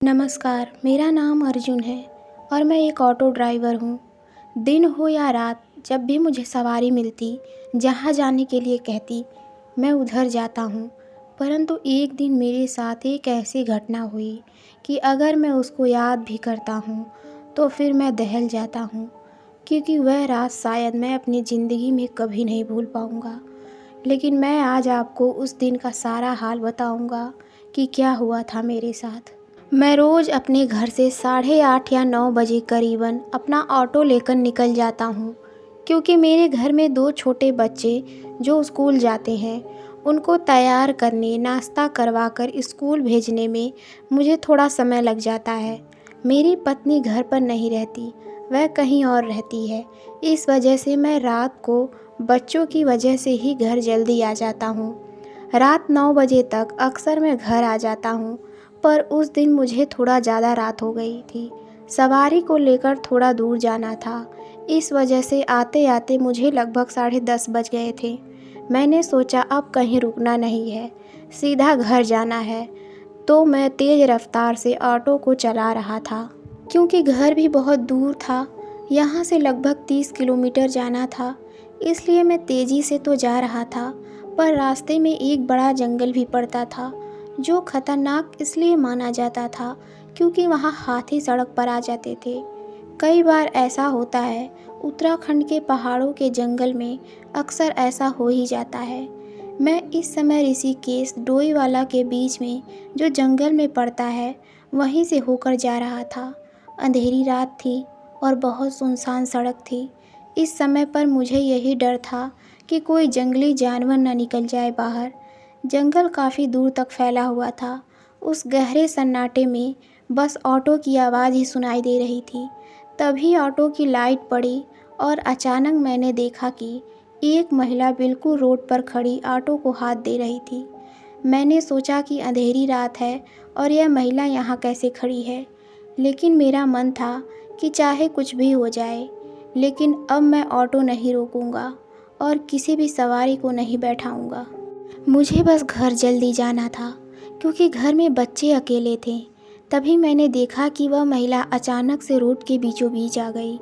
नमस्कार, मेरा नाम अर्जुन है और मैं एक ऑटो ड्राइवर हूँ। दिन हो या रात, जब भी मुझे सवारी मिलती, जहाँ जाने के लिए कहती, मैं उधर जाता हूँ। परंतु एक दिन मेरे साथ एक ऐसी घटना हुई कि अगर मैं उसको याद भी करता हूँ, तो फिर मैं दहल जाता हूँ, क्योंकि वह रात शायद मैं अपनी ज़िंदगी में कभी नहीं भूल पाऊँगा। लेकिन मैं आज आपको उस दिन का सारा हाल बताऊँगा कि क्या हुआ था मेरे साथ। मैं रोज़ अपने घर से 8:30 या 9 बजे करीबन अपना ऑटो लेकर निकल जाता हूँ, क्योंकि मेरे घर में 2 छोटे बच्चे जो स्कूल जाते हैं, उनको तैयार करने, नाश्ता करवाकर स्कूल भेजने में मुझे थोड़ा समय लग जाता है। मेरी पत्नी घर पर नहीं रहती, वह कहीं और रहती है। इस वजह से मैं रात को बच्चों की वजह से ही घर जल्दी आ जाता हूँ। रात 9 बजे तक अक्सर मैं घर आ जाता हूँ, पर उस दिन मुझे थोड़ा ज़्यादा रात हो गई थी। सवारी को लेकर थोड़ा दूर जाना था, इस वजह से आते आते मुझे लगभग 10:30 बज गए थे। मैंने सोचा अब कहीं रुकना नहीं है, सीधा घर जाना है, तो मैं तेज़ रफ्तार से ऑटो को चला रहा था। क्योंकि घर भी बहुत दूर था, यहाँ से लगभग 30 किलोमीटर जाना था, इसलिए मैं तेज़ी से तो जा रहा था, पर रास्ते में एक बड़ा जंगल भी पड़ता था, जो खतरनाक इसलिए माना जाता था क्योंकि वहाँ हाथी सड़क पर आ जाते थे। कई बार ऐसा होता है, उत्तराखंड के पहाड़ों के जंगल में अक्सर ऐसा हो ही जाता है। मैं इस समय ऋषिकेश डोईवाला के बीच में जो जंगल में पड़ता है, वहीं से होकर जा रहा था। अंधेरी रात थी और बहुत सुनसान सड़क थी। इस समय पर मुझे यही डर था कि कोई जंगली जानवर न निकल जाए बाहर। जंगल काफ़ी दूर तक फैला हुआ था। उस गहरे सन्नाटे में बस ऑटो की आवाज़ ही सुनाई दे रही थी। तभी ऑटो की लाइट पड़ी और अचानक मैंने देखा कि एक महिला बिल्कुल रोड पर खड़ी ऑटो को हाथ दे रही थी। मैंने सोचा कि अंधेरी रात है और यह महिला यहाँ कैसे खड़ी है, लेकिन मेरा मन था कि चाहे कुछ भी हो जाए, लेकिन अब मैं ऑटो नहीं रोकूंगा और किसी भी सवारी को नहीं बैठाऊंगा। मुझे बस घर जल्दी जाना था, क्योंकि घर में बच्चे अकेले थे। तभी मैंने देखा कि वह महिला अचानक से रोड के बीचों बीच आ गई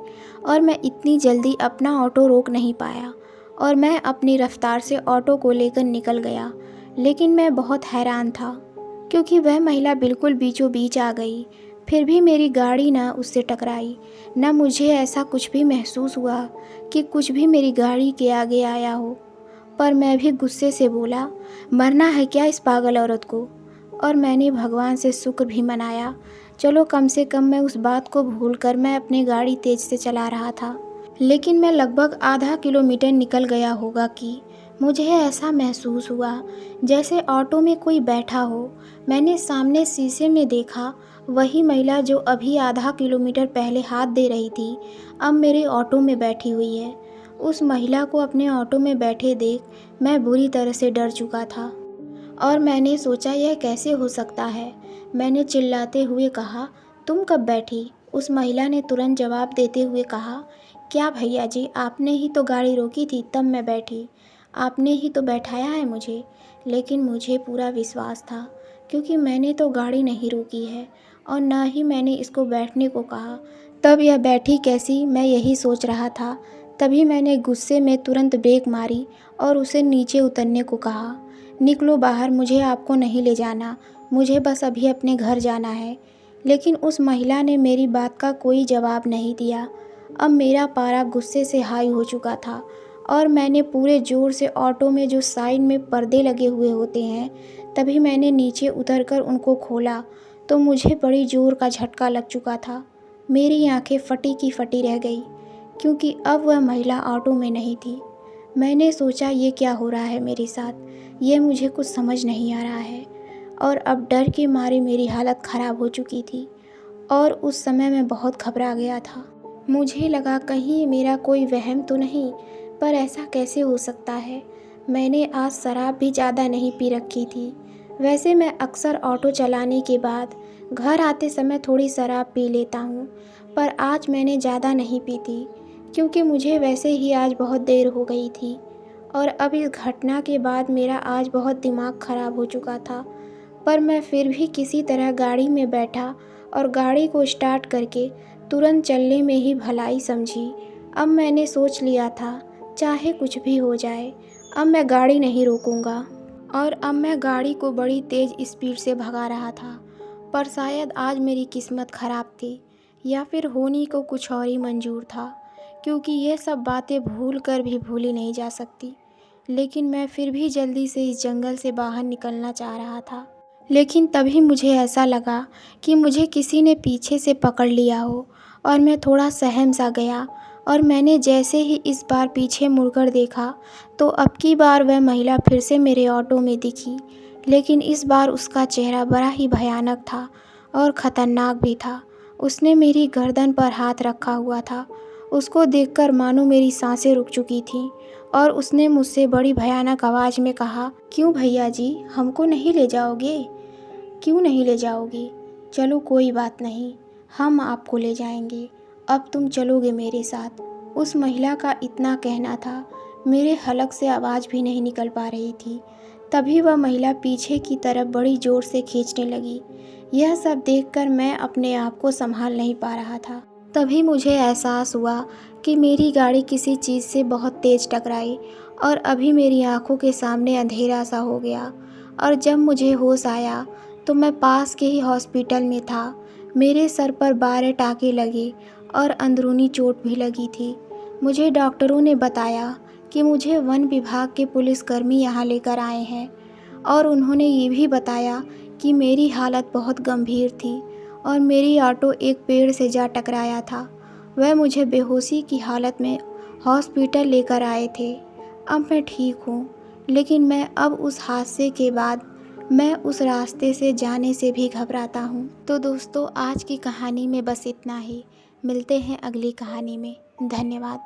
और मैं इतनी जल्दी अपना ऑटो रोक नहीं पाया और मैं अपनी रफ्तार से ऑटो को लेकर निकल गया। लेकिन मैं बहुत हैरान था, क्योंकि वह महिला बिल्कुल बीचों बीच आ गई, फिर भी मेरी गाड़ी ना उससे टकराई, ना मुझे ऐसा कुछ भी महसूस हुआ कि कुछ भी मेरी गाड़ी के आगे आया हो। पर मैं भी गुस्से से बोला, मरना है क्या इस पागल औरत को। और मैंने भगवान से शुक्र भी मनाया, चलो कम से कम मैं उस बात को भूलकर मैं अपनी गाड़ी तेज़ से चला रहा था। लेकिन मैं लगभग आधा किलोमीटर निकल गया होगा कि मुझे ऐसा महसूस हुआ जैसे ऑटो में कोई बैठा हो। मैंने सामने शीशे में देखा, वही महिला जो अभी आधा किलोमीटर पहले हाथ दे रही थी, अब मेरे ऑटो में बैठी हुई है। उस महिला को अपने ऑटो में बैठे देख मैं बुरी तरह से डर चुका था और मैंने सोचा यह कैसे हो सकता है। मैंने चिल्लाते हुए कहा, तुम कब बैठी? उस महिला ने तुरंत जवाब देते हुए कहा, क्या भैया जी, आपने ही तो गाड़ी रोकी थी, तब मैं बैठी। आपने ही तो बैठाया है मुझे। लेकिन मुझे पूरा विश्वास था, क्योंकि मैंने तो गाड़ी नहीं रोकी है और ना ही मैंने इसको बैठने को कहा। तब यह बैठी कैसी, मैं यही सोच रहा था। तभी मैंने गुस्से में तुरंत ब्रेक मारी और उसे नीचे उतरने को कहा। निकलो बाहर, मुझे आपको नहीं ले जाना, मुझे बस अभी अपने घर जाना है। लेकिन उस महिला ने मेरी बात का कोई जवाब नहीं दिया। अब मेरा पारा गुस्से से हाई हो चुका था और मैंने पूरे ज़ोर से ऑटो में जो साइड में पर्दे लगे हुए होते हैं, तभी मैंने नीचे उतरकर उनको खोला तो मुझे बड़ी ज़ोर का झटका लग चुका था। मेरी आंखें फटी की फटी रह गई, क्योंकि अब वह महिला ऑटो में नहीं थी। मैंने सोचा ये क्या हो रहा है मेरे साथ, ये मुझे कुछ समझ नहीं आ रहा है। और अब डर के मारे मेरी हालत ख़राब हो चुकी थी और उस समय मैं बहुत घबरा गया था। मुझे लगा कहीं मेरा कोई वहम तो नहीं, पर ऐसा कैसे हो सकता है। मैंने आज शराब भी ज़्यादा नहीं पी रखी थी। वैसे मैं अक्सर ऑटो चलाने के बाद घर आते समय थोड़ी शराब पी लेता हूँ, पर आज मैंने ज़्यादा नहीं पी थी, क्योंकि मुझे वैसे ही आज बहुत देर हो गई थी और अब इस घटना के बाद मेरा आज बहुत दिमाग ख़राब हो चुका था। पर मैं फिर भी किसी तरह गाड़ी में बैठा और गाड़ी को स्टार्ट करके तुरंत चलने में ही भलाई समझी। अब मैंने सोच लिया था, चाहे कुछ भी हो जाए, अब मैं गाड़ी नहीं रोकूंगा। और अब मैं गाड़ी को बड़ी तेज़ स्पीड से भगा रहा था। पर शायद आज मेरी किस्मत ख़राब थी, या फिर होनी को कुछ और ही मंजूर था, क्योंकि ये सब बातें भूल कर भी भूली नहीं जा सकती। लेकिन मैं फिर भी जल्दी से इस जंगल से बाहर निकलना चाह रहा था। लेकिन तभी मुझे ऐसा लगा कि मुझे किसी ने पीछे से पकड़ लिया हो, और मैं थोड़ा सहम सा गया। और मैंने जैसे ही इस बार पीछे मुड़कर देखा तो अब की बार वह महिला फिर से मेरे ऑटो में दिखी। लेकिन इस बार उसका चेहरा बड़ा ही भयानक था और ख़तरनाक भी था। उसने मेरी गर्दन पर हाथ रखा हुआ था। उसको देखकर मानो मेरी सांसें रुक चुकी थीं, और उसने मुझसे बड़ी भयानक आवाज़ में कहा, क्यों भैया जी, हमको नहीं ले जाओगे? क्यों नहीं ले जाओगे? चलो कोई बात नहीं, हम आपको ले जाएंगे। अब तुम चलोगे मेरे साथ। उस महिला का इतना कहना था, मेरे हलक से आवाज़ भी नहीं निकल पा रही थी। तभी वह महिला पीछे की तरफ बड़ी ज़ोर से खींचने लगी। यह सब देखकर मैं अपने आप को संभाल नहीं पा रहा था। तभी मुझे एहसास हुआ कि मेरी गाड़ी किसी चीज़ से बहुत तेज़ टकराई, और अभी मेरी आंखों के सामने अंधेरा सा हो गया। और जब मुझे होश आया तो मैं पास के ही हॉस्पिटल में था। मेरे सर पर 12 टाँके लगे और अंदरूनी चोट भी लगी थी। मुझे डॉक्टरों ने बताया कि मुझे वन विभाग के पुलिसकर्मी यहाँ लेकर आए हैं, और उन्होंने ये भी बताया कि मेरी हालत बहुत गंभीर थी और मेरी ऑटो एक पेड़ से जा टकराया था। वह मुझे बेहोशी की हालत में हॉस्पिटल लेकर आए थे। अब मैं ठीक हूँ, लेकिन मैं अब उस हादसे के बाद मैं उस रास्ते से जाने से भी घबराता हूँ। तो दोस्तों, आज की कहानी में बस इतना ही। मिलते हैं अगली कहानी में। धन्यवाद।